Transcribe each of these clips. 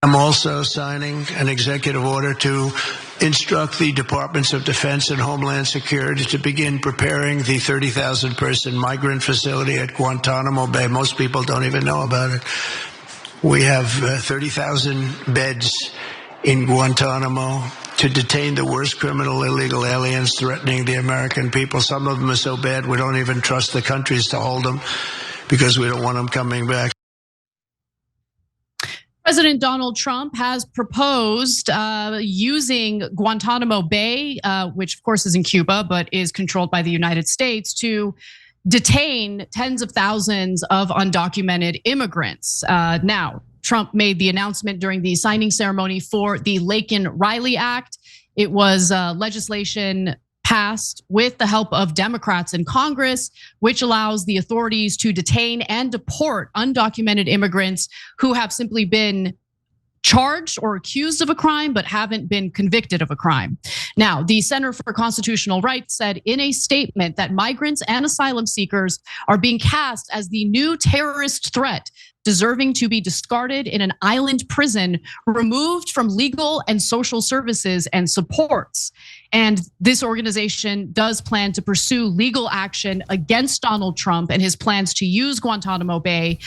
I'm also signing an executive order to instruct the Departments of Defense and Homeland Security to begin preparing the 30,000-person migrant facility at Guantanamo Bay. Most people don't even know about it. We have 30,000 beds in Guantanamo to detain the worst criminal illegal aliens threatening the American people. Some of them are so bad we don't even trust the countries to hold them because we don't want them coming back. President Donald Trump has proposed using Guantanamo Bay, which of course is in Cuba, but is controlled by the United States, to detain tens of thousands of undocumented immigrants. Now, Trump made the announcement during the signing ceremony for the Laken-Riley Act. It was legislation passed with the help of Democrats in Congress, which allows the authorities to detain and deport undocumented immigrants who have simply been charged or accused of a crime but haven't been convicted of a crime. Now, the Center for Constitutional Rights said in a statement that migrants and asylum seekers are being cast as the new terrorist threat, deserving to be discarded in an island prison, removed from legal and social services and supports. And this organization does plan to pursue legal action against Donald Trump and his plans to use Guantanamo Bay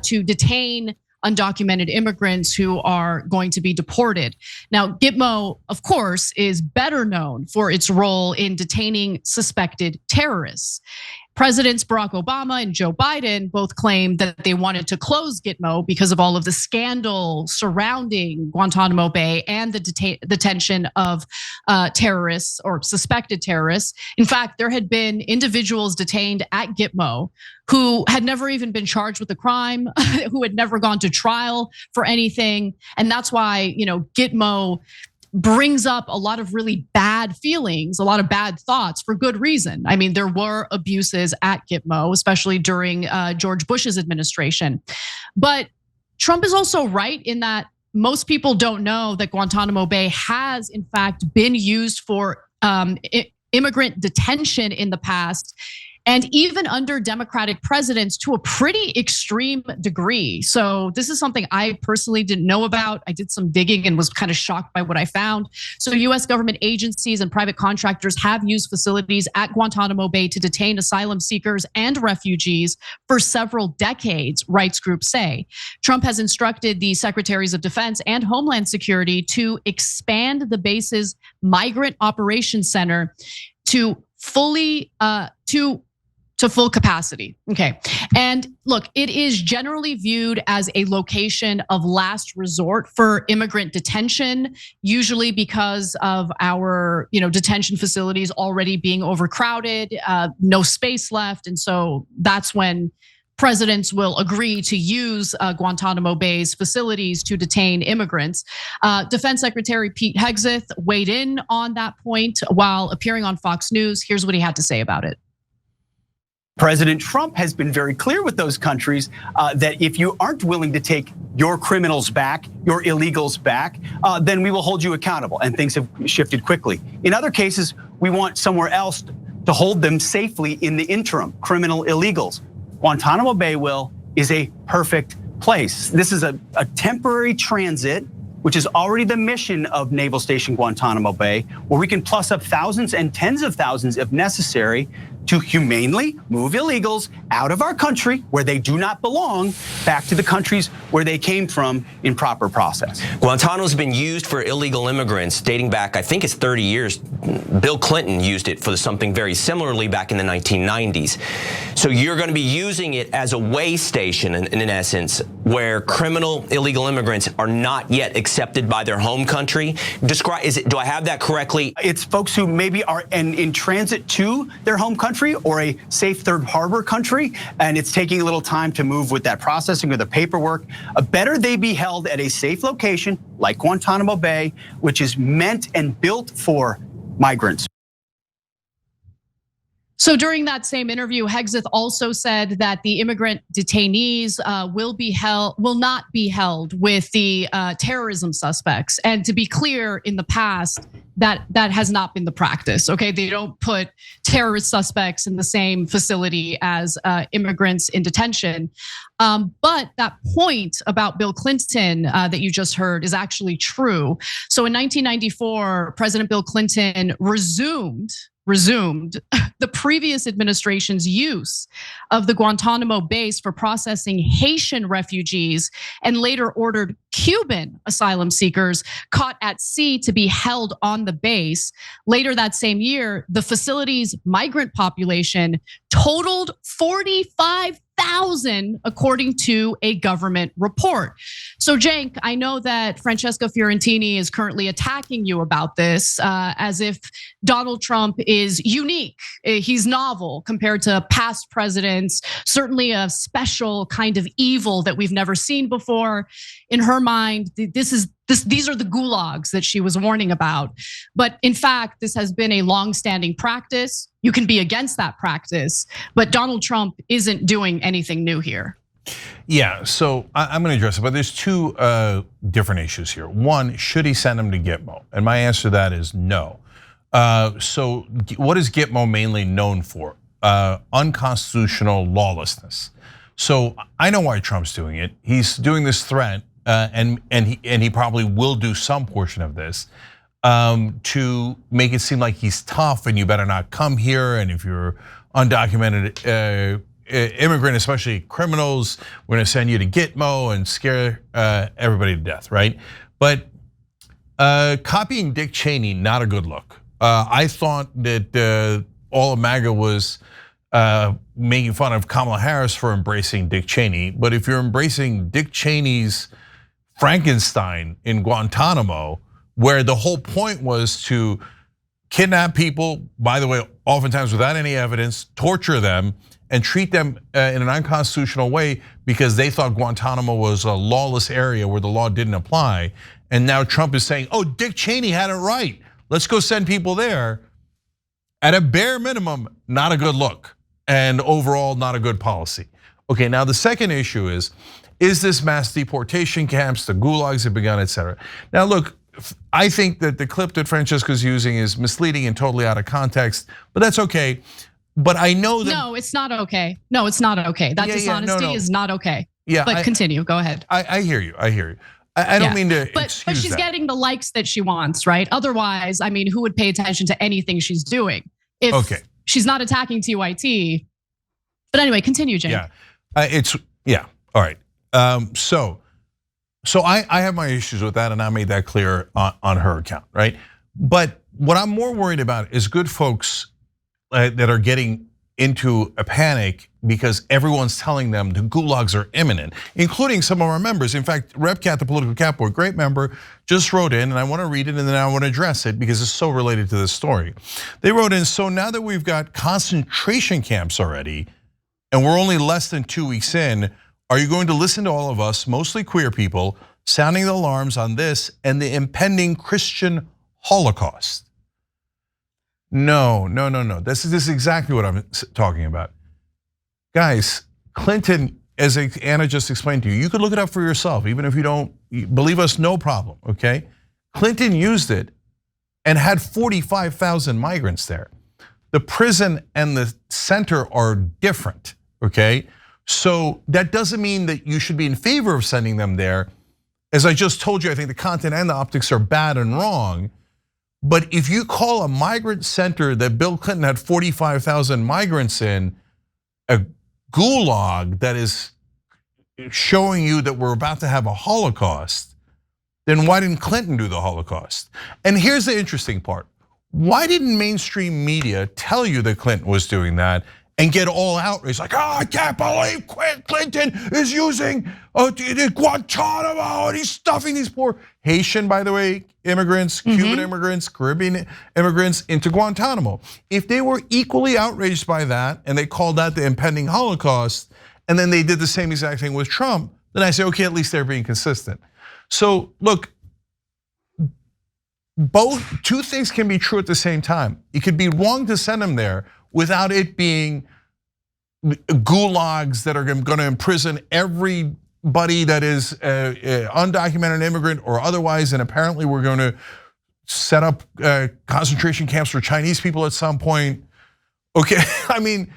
to detain undocumented immigrants who are going to be deported. Now, Gitmo, of course, is better known for its role in detaining suspected terrorists. Presidents Barack Obama and Joe Biden both claimed that they wanted to close Gitmo because of all of the scandal surrounding Guantanamo Bay and the detention of terrorists or suspected terrorists. In fact, there had been individuals detained at Gitmo who had never even been charged with a crime, who had never gone to trial for anything. And that's why, Gitmo brings up a lot of really bad feelings, a lot of bad thoughts for good reason. I mean, there were abuses at Gitmo, especially during George Bush's administration. But Trump is also right in that most people don't know that Guantanamo Bay has in fact been used for immigrant detention in the past. And even under Democratic presidents to a pretty extreme degree. So this is something I personally didn't know about. I did some digging and was kind of shocked by what I found. So US government agencies and private contractors have used facilities at Guantanamo Bay to detain asylum seekers and refugees for several decades, rights groups say. Trump has instructed the secretaries of defense and Homeland Security to expand the base's Migrant Operations Center to full capacity. Okay. And look, it is generally viewed as a location of last resort for immigrant detention, usually because of our, detention facilities already being overcrowded, no space left. And so that's when presidents will agree to use Guantanamo Bay's facilities to detain immigrants. Defense Secretary Pete Hegseth weighed in on that point while appearing on Fox News. Here's what he had to say about it. President Trump has been very clear with those countries that if you aren't willing to take your criminals back, your illegals back, then we will hold you accountable. And things have shifted quickly. In other cases, we want somewhere else to hold them safely in the interim, criminal illegals. Guantanamo Bay is a perfect place. This is a temporary transit, which is already the mission of Naval Station Guantanamo Bay, where we can plus up thousands and tens of thousands if necessary to humanely move illegals out of our country where they do not belong back to the countries where they came from in proper process. Guantanamo's been used for illegal immigrants dating back, I think it's 30 years. Bill Clinton used it for something very similarly back in the 1990s. So you're going to be using it as a way station in essence, where criminal illegal immigrants are not yet accepted by their home country. Do I have that correctly? It's folks who maybe are in transit to their home country or a safe third harbor country, and it's taking a little time to move with that processing or the paperwork. Better they be held at a safe location like Guantanamo Bay, which is meant and built for migrants. So during that same interview, Hegseth also said that the immigrant detainees will not be held with the terrorism suspects. And to be clear, in the past, that has not been the practice. Okay, they don't put terrorist suspects in the same facility as immigrants in detention. But that point about Bill Clinton that you just heard is actually true. So in 1994, President Bill Clinton resumed the previous administration's use of the Guantanamo base for processing Haitian refugees, and later ordered Cuban asylum seekers caught at sea to be held on the base. Later that same year, the facility's migrant population totaled 45,000, according to a government report. So Cenk, I know that Francesca Fiorentini is currently attacking you about this as if Donald Trump is unique. He's novel compared to past presidents, certainly a special kind of evil that we've never seen before. In her mind, these are the gulags that she was warning about. But in fact, this has been a long-standing practice. You can be against that practice, but Donald Trump isn't doing anything new here. Yeah, so I'm going to address it, but there's two different issues here. One, should he send him to Gitmo? And my answer to that is no. So what is Gitmo mainly known for? Unconstitutional lawlessness. So I know why Trump's doing it. He's doing this threat, and he probably will do some portion of this to make it seem like he's tough and you better not come here. And if you're undocumented immigrant, especially criminals, we're going to send you to Gitmo and scare everybody to death, right? But copying Dick Cheney, not a good look. I thought that all of MAGA was making fun of Kamala Harris for embracing Dick Cheney. But if you're embracing Dick Cheney's Frankenstein in Guantanamo, where the whole point was to kidnap people, by the way, oftentimes without any evidence, torture them, and treat them in an unconstitutional way because they thought Guantanamo was a lawless area where the law didn't apply. And now Trump is saying, oh, Dick Cheney had it right. Let's go send people there. At a bare minimum, not a good look. And overall, not a good policy. Okay, now the second issue is this mass deportation camps, the gulags have begun, et cetera. Now look, I think that the clip that Francesca's using is misleading and totally out of context, but that's okay. But I know that- No, it's not okay. No, it's not okay. That dishonesty is not okay. Yeah, but continue, go ahead. I hear you, I hear you. I don't mean to excuse but she's getting the likes that she wants, right? Otherwise, I mean, who would pay attention to anything she's doing if she's not attacking TYT? But anyway, continue, Cenk. Yeah, all right. So I have my issues with that, and I made that clear on her account, right? But what I'm more worried about is good folks that are getting into a panic because everyone's telling them the gulags are imminent, including some of our members. In fact, Rep Cat, the political cat boy, great member, just wrote in, and I want to read it and then I want to address it because it's so related to this story. They wrote in, so now that we've got concentration camps already, and we're only less than 2 weeks in, are you going to listen to all of us, mostly queer people, sounding the alarms on this and the impending Christian Holocaust? No. This is exactly what I'm talking about. Guys, Clinton, as Anna just explained to you, you could look it up for yourself, even if you don't believe us, no problem, okay? Clinton used it and had 45,000 migrants there. The prison and the center are different, okay? So that doesn't mean that you should be in favor of sending them there. As I just told you, I think the content and the optics are bad and wrong. But if you call a migrant center that Bill Clinton had 45,000 migrants in a gulag that is showing you that we're about to have a Holocaust, then why didn't Clinton do the Holocaust? And here's the interesting part. Why didn't mainstream media tell you that Clinton was doing that and get all outraged like, I can't believe Clinton is using Guantanamo and he's stuffing these poor Haitian, by the way, immigrants, Cuban immigrants, Caribbean immigrants into Guantanamo. If they were equally outraged by that and they called that the impending Holocaust, and then they did the same exact thing with Trump, then I say, okay, at least they're being consistent. So look, two things can be true at the same time. It could be wrong to send them there without it being gulags that are going to imprison everybody that is undocumented immigrant or otherwise, and apparently we're going to set up concentration camps for Chinese people at some point. Okay, I mean,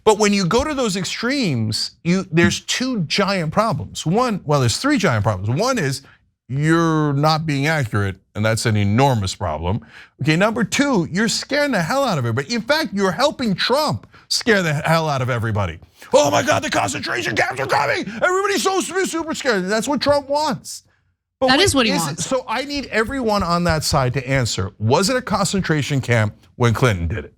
but when you go to those extremes, there's two giant problems. There's three giant problems. One is you're not being accurate, and that's an enormous problem. Okay, number two, you're scaring the hell out of everybody. In fact, you're helping Trump scare the hell out of everybody. Oh my God, the concentration camps are coming. Everybody's so super scared. That's what Trump wants. But that is what he wants. So I need everyone on that side to answer. Was it a concentration camp when Clinton did it?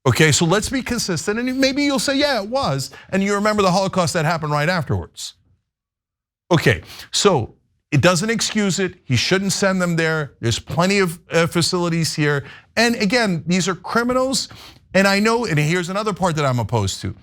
Okay, so let's be consistent, and maybe you'll say, yeah, it was, and you remember the Holocaust that happened right afterwards. Okay, so it doesn't excuse it. He shouldn't send them there. There's plenty of facilities here. And again, these are criminals. And I know, and here's another part that I'm opposed to.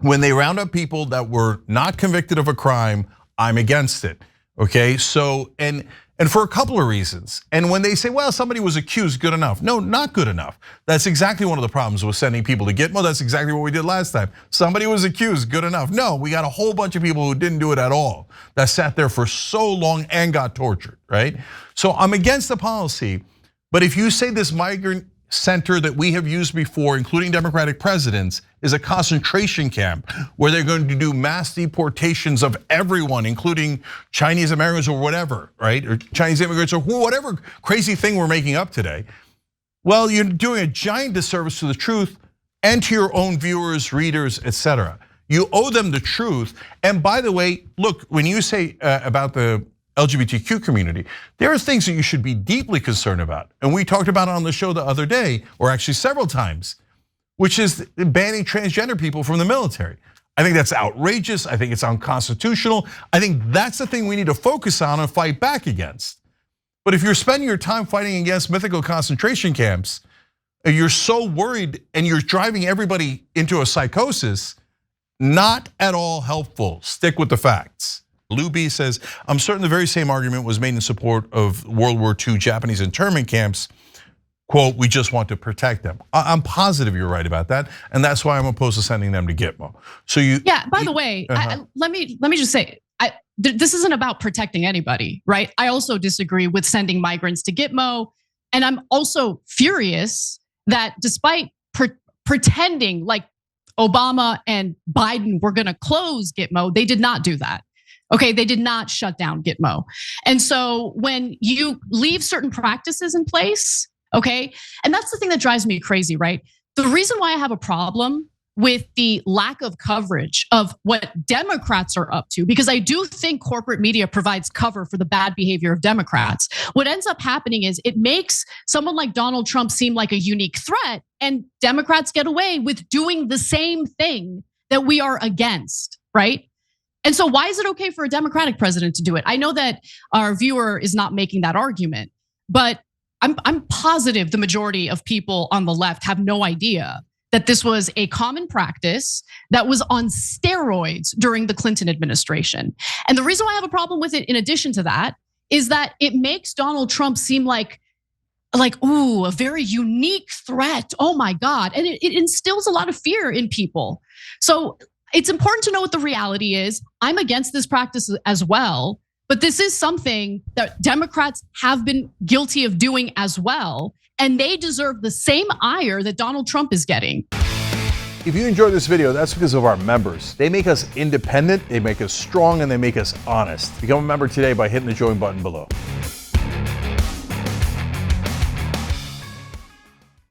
When they round up people that were not convicted of a crime, I'm against it. Okay, so, and for a couple of reasons. And when they say, well, somebody was accused, good enough. No, not good enough. That's exactly one of the problems with sending people to Gitmo. That's exactly what we did last time. Somebody was accused, good enough. No, we got a whole bunch of people who didn't do it at all, that sat there for so long and got tortured, right? So I'm against the policy, but if you say this migrant center that we have used before, including Democratic presidents, is a concentration camp where they're going to do mass deportations of everyone, including Chinese Americans or whatever, right? Or Chinese immigrants or whatever crazy thing we're making up today. Well, you're doing a giant disservice to the truth and to your own viewers, readers, etc. You owe them the truth. And by the way, look, when you say about the LGBTQ community, there are things that you should be deeply concerned about. And we talked about it on the show the other day, or actually several times, which is banning transgender people from the military. I think that's outrageous. I think it's unconstitutional. I think that's the thing we need to focus on and fight back against. But if you're spending your time fighting against mythical concentration camps, you're so worried and you're driving everybody into a psychosis, not at all helpful. Stick with the facts. Lou B says, I'm certain the very same argument was made in support of World War II Japanese internment camps. Quote, we just want to protect them. I'm positive you're right about that. And that's why I'm opposed to sending them to Gitmo. So by the way, let me just say, this isn't about protecting anybody, right? I also disagree with sending migrants to Gitmo. And I'm also furious that despite pretending like Obama and Biden were gonna close Gitmo, they did not do that. Okay, they did not shut down Gitmo. And so when you leave certain practices in place, okay, and that's the thing that drives me crazy, right? The reason why I have a problem with the lack of coverage of what Democrats are up to, because I do think corporate media provides cover for the bad behavior of Democrats. What ends up happening is it makes someone like Donald Trump seem like a unique threat, and Democrats get away with doing the same thing that we are against, right? And so why is it okay for a Democratic president to do it? I know that our viewer is not making that argument, but I'm positive the majority of people on the left have no idea that this was a common practice that was on steroids during the Clinton administration. And the reason why I have a problem with it, in addition to that, is that it makes Donald Trump seem like, ooh, a very unique threat. Oh my God. And it instills a lot of fear in people. So it's important to know what the reality is. I'm against this practice as well, but this is something that Democrats have been guilty of doing as well, and they deserve the same ire that Donald Trump is getting. If you enjoyed this video, that's because of our members. They make us independent, they make us strong, and they make us honest. Become a member today by hitting the join button below.